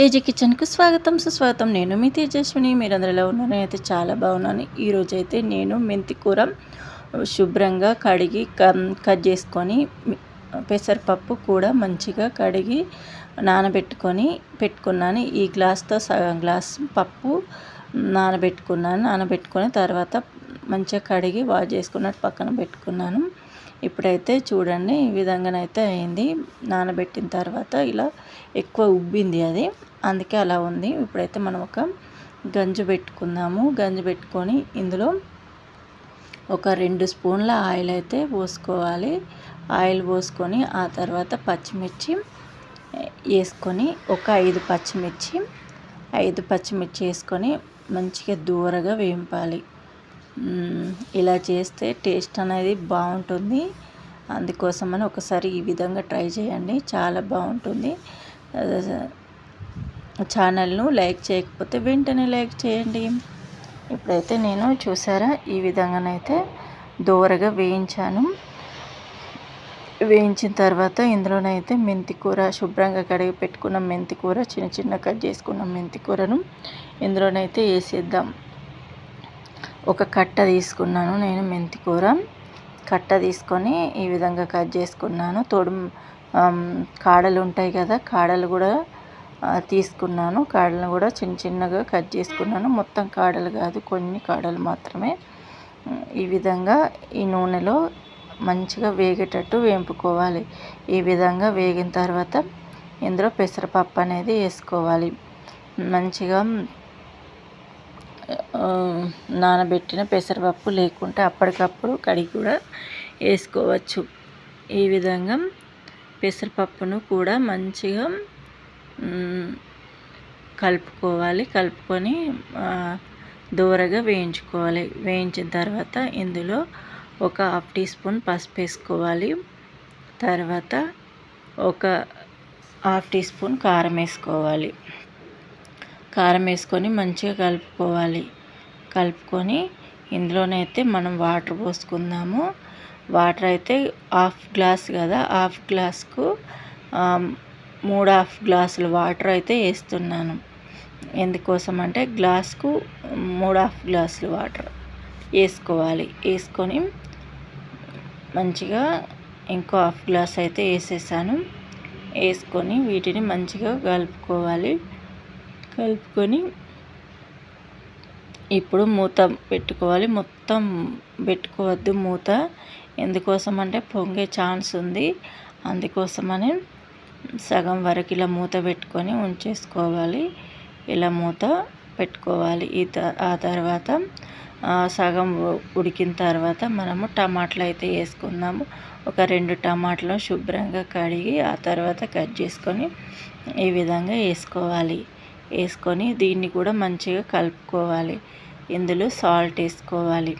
తేజ కిచెన్‌కు స్వాగతం, సుస్వాగతం. నేను మీ తేజస్విని. మీరందరూ ఎలా ఉన్నారు? నేనైతే చాలా బాగున్నాను. ఈరోజైతే నేను మెంతి కూర శుభ్రంగా కడిగి కట్ చేసుకొని, పెసరపప్పు కూడా మంచిగా కడిగి నానబెట్టుకొని పెట్టుకున్నాను. ఈ గ్లాస్‌తో సగం గ్లాస్ పప్పు నానబెట్టుకొని తర్వాత మంచిగా కడిగి వాష్ చేసుకున్నట్టు పక్కన పెట్టుకున్నాను. ఇప్పుడైతే చూడండి, ఈ విధంగానైతే అయింది. నానబెట్టిన తర్వాత ఇలా ఎక్కువ ఉబ్బింది అది, అందుకే అలా ఉంది. ఇప్పుడైతే మనం ఒక గంజు పెట్టుకుందాము. గంజు పెట్టుకొని ఇందులో ఒక 2 స్పూన్ల ఆయిల్ అయితే పోసుకోవాలి. ఆయిల్ పోసుకొని ఆ తర్వాత పచ్చిమిర్చి వేసుకొని ఒక 5 పచ్చిమిర్చి వేసుకొని మంచిగా దూరగా వేయింపాలి. ఇలా చేస్తే టేస్ట్ అనేది బాగుంటుంది. అందుకోసమని ఒకసారి ఈ విధంగా ట్రై చేయండి, చాలా బాగుంటుంది. ఛానల్ను లైక్ చేయకపోతే వెంటనే లైక్ చేయండి. ఇప్పుడైతే నేను చూసారా, ఈ విధంగానైతే దూరగా వేయించాను. వేయించిన తర్వాత ఇందులోనైతే మెంతి కూర శుభ్రంగా కడిగి పెట్టుకున్న మెంతి కూర, చిన్న చిన్న కట్ చేసుకున్న మెంతి కూరను ఇందులోనైతే వేసేద్దాం. ఒక కట్ట తీసుకున్నాను నేను మెంతి కూర. కట్ట తీసుకొని ఈ విధంగా కట్ చేసుకున్నాను. కాడలు ఉంటాయి కదా, కాడలు కూడా తీసుకున్నాను. కాడలను కూడా చిన్న చిన్నగా కట్ చేసుకున్నాను. మొత్తం కాడలు కాదు, కొన్ని కాడలు మాత్రమే. ఈ విధంగా ఈ నూనెలో మంచిగా వేగేటట్టు వేయింపుకోవాలి. ఈ విధంగా వేగిన తర్వాత ఇందులో పెసరపప్పు అనేది వేసుకోవాలి. మంచిగా నానబెట్టిన పెసరపప్పు లేకుంటే అప్పటికప్పుడు కడిగి కూడా వేసుకోవచ్చు. ఈ విధంగా పెసరపప్పును కూడా మంచిగా కలుపుకొని దూరగా వేయించుకోవాలి. వేయించిన తర్వాత ఇందులో ఒక 1/2 టీ స్పూన్ పసుపు వేసుకోవాలి. తర్వాత ఒక 1/2 టీ స్పూన్ కారం వేసుకోవాలి. కారం వేసుకొని మంచిగా కలుపుకొని ఇందులోనైతే మనం వాటర్ పోసుకుందాము. వాటర్ అయితే 1/2 గ్లాస్ కదా, 1/2 గ్లాస్కు 3/2 గ్లాసులు వాటర్ అయితే వేస్తున్నాను. ఎందుకోసం అంటే గ్లాస్కు 3/2 గ్లాసులు వాటర్ వేసుకోవాలి. వేసుకొని మంచిగా ఇంకో 1/2 గ్లాస్ అయితే వేసేసాను. వేసుకొని వీటిని మంచిగా కలుపుకొని ఇప్పుడు మూత పెట్టుకోవాలి. మొత్తం పెట్టుకోవద్దు మూత, ఎందుకోసం అంటే పొంగే ఛాన్స్ ఉంది. అందుకోసమని సగం వరకు ఇలా మూత పెట్టుకొని ఉంచేసుకోవాలి. ఇలా మూత పెట్టుకోవాలి. ఆ తర్వాత సగం ఉడికిన తర్వాత మనము టమాటాలు అయితే వేసుకుందాము. ఒక 2 టమాటాలు శుభ్రంగా కడిగి ఆ తర్వాత కట్ చేసుకొని ఈ విధంగా వేసుకొని దీన్ని కూడా మంచిగా కలుపుకోవాలి. ఇందులో సాల్ట్ వేసుకోవాలి.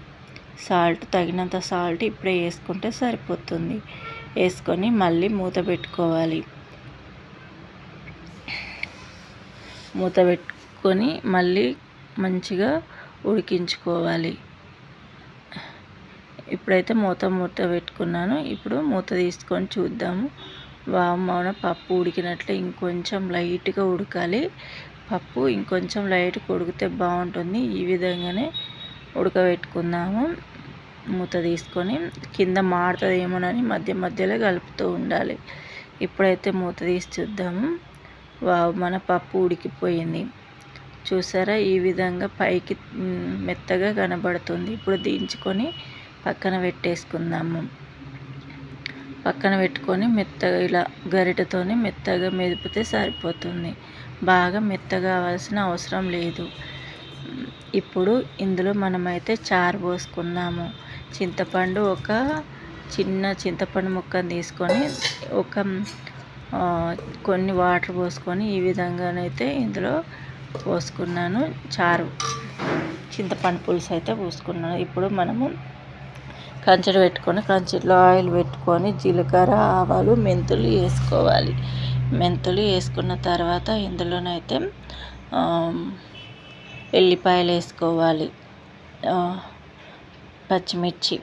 తగినంత సాల్ట్ ఇప్పుడే వేసుకుంటే సరిపోతుంది. వేసుకొని మళ్ళీ మూత పెట్టుకోవాలి. మూత పెట్టుకొని మళ్ళీ మంచిగా ఉడికించుకోవాలి. ఇప్పుడైతే మూత పెట్టుకున్నాను. ఇప్పుడు మూత తీసుకొని చూద్దాము. మన పప్పు ఉడికినట్లే ఇంకొంచెం లైట్గా ఉడకాలి. పప్పు ఇంకొంచెం లైట్గా ఉడికితే బాగుంటుంది. ఈ విధంగానే ఉడకబెట్టుకుందాము. మూత తీసుకొని కింద మాడుతుందేమోనని మధ్యలో కలుపుతూ ఉండాలి. ఇప్పుడైతే మూత తీసి చూద్దాము. మన పప్పు ఉడికిపోయింది. చూసారా, ఈ విధంగా పైకి మెత్తగా కనబడుతుంది. ఇప్పుడు దించుకొని పక్కన పెట్టేసుకుందాము. పక్కన పెట్టుకొని మెత్తగా ఇలా గరిటెతోని మెత్తగా మెదిపితే సరిపోతుంది. బాగా మెత్తగా కావాల్సిన అవసరం లేదు. ఇప్పుడు ఇందులో మనమైతే చారు పోసుకుందాము. చింతపండు, ఒక చిన్న చింతపండు ముక్కను తీసుకొని కొన్ని వాటర్ పోసుకొని ఈ విధంగానైతే ఇందులో పోసుకున్నాను. చింతపండు పులుసు అయితే పోసుకున్నాను. ఇప్పుడు మనము కంచెలో ఆయిల్ పెట్టుకొని జీలకర్ర, ఆవాలు, మెంతులు వేసుకోవాలి. మెంతులు వేసుకున్న తర్వాత ఇందులోనైతే ఎల్లిపాయలు వేసుకోవాలి. పచ్చిమిర్చి,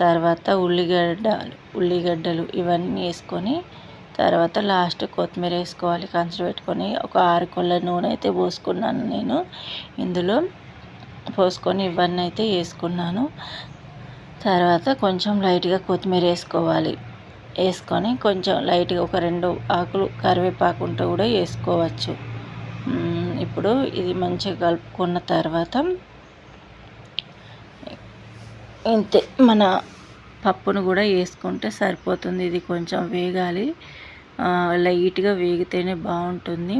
తర్వాత ఉల్లిగడ్డలు ఇవన్నీ వేసుకొని తర్వాత లాస్ట్ కొత్తిమీర వేసుకోవాలి. కంచుడు పెట్టుకొని ఒక 6 కొల్ల నూనె అయితే పోసుకున్నాను నేను. ఇందులో పోసుకొని ఇవన్నీ అయితే వేసుకున్నాను. తర్వాత కొంచెం లైట్గా కొత్తిమీర వేసుకోవాలి. వేసుకొని కొంచెం లైట్గా ఒక 2 ఆకులు కరివేపాకు ఉంటే కూడా వేసుకోవచ్చు. ఇప్పుడు ఇది మంచిగా కలుపుకున్న తర్వాత ఇంతే, మన పప్పును కూడా వేసుకుంటే సరిపోతుంది. ఇది కొంచెం వేగాలి, లైట్గా వేగితేనే బాగుంటుంది.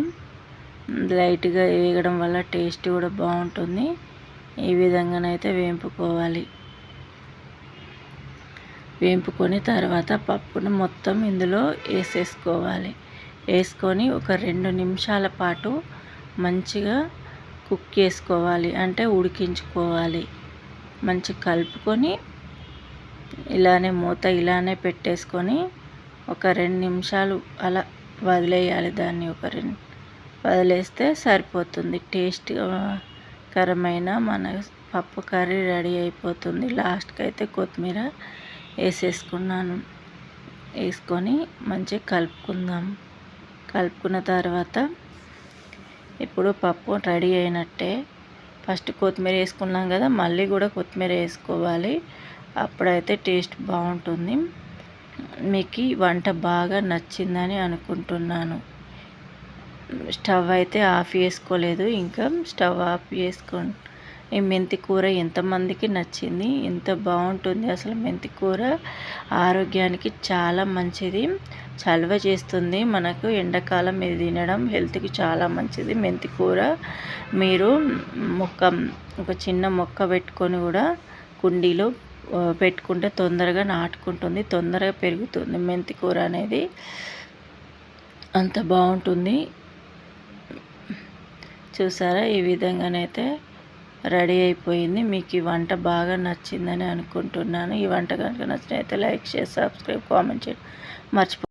లైట్గా వేగడం వల్ల టేస్ట్ కూడా బాగుంటుంది. ఈ విధంగానైతే వేంపుకోవాలి. వేంపుకొని తర్వాత పప్పును మొత్తం ఇందులో వేసేసుకోవాలి. వేసుకొని ఒక 2 నిమిషాల పాటు మంచిగా కుక్ చేసుకోవాలి, అంటే ఉడికించుకోవాలి. మంచిగా కలుపుకొని ఇలానే మూత ఇలానే పెట్టేసుకొని ఒక 2 నిమిషాలు అలా వదిలేయాలి. దాన్ని ఒక 2 వదిలేస్తే సరిపోతుంది. టేస్ట్కరమైన మన పప్పు కర్రీ రెడీ అయిపోతుంది. లాస్ట్కి అయితే కొత్తిమీర వేసేసుకున్నాను. వేసుకొని మంచిగా కలుపుకుందాం. కలుపుకున్న తర్వాత ఇప్పుడు పప్పు రెడీ అయినట్టే. ఫస్ట్ కొత్తిమీర వేసుకున్నాం కదా, మళ్ళీ కూడా కొత్తిమీర వేసుకోవాలి. అప్పుడైతే టేస్ట్ బాగుంటుంది. మీకు వంట బాగా నచ్చిందని అనుకుంటున్నాను. స్టవ్ అయితే ఆఫ్ చేసుకోలేదు, ఇంకా స్టవ్ ఆఫ్ చేసుకోండి. ఈ మెంతి కూర ఎంతమందికి నచ్చింది, ఎంత బాగుంటుంది. అసలు మెంతి కూర ఆరోగ్యానికి చాలా మంచిది, చలవ చేస్తుంది. మనకు ఎండాకాలం ఇది తినడం హెల్త్కి చాలా మంచిది. మెంతి కూర మీరు ఒక చిన్న మొక్క పెట్టుకొని కూడా కుండీలో పెట్టుకుంటే తొందరగా నాటుకుంటుంది, తొందరగా పెరుగుతుంది. మెంతి కూర అనేది అంత బాగుంటుంది. చూసారా, ఈ విధంగానైతే రెడీ అయిపోయింది. మీకు ఈ వంట బాగా నచ్చిందని అనుకుంటున్నాను. ఈ వంట కనుక నచ్చినైతే లైక్, షేర్, సబ్స్క్రైబ్, కామెంట్ చేయడం మర్చిపో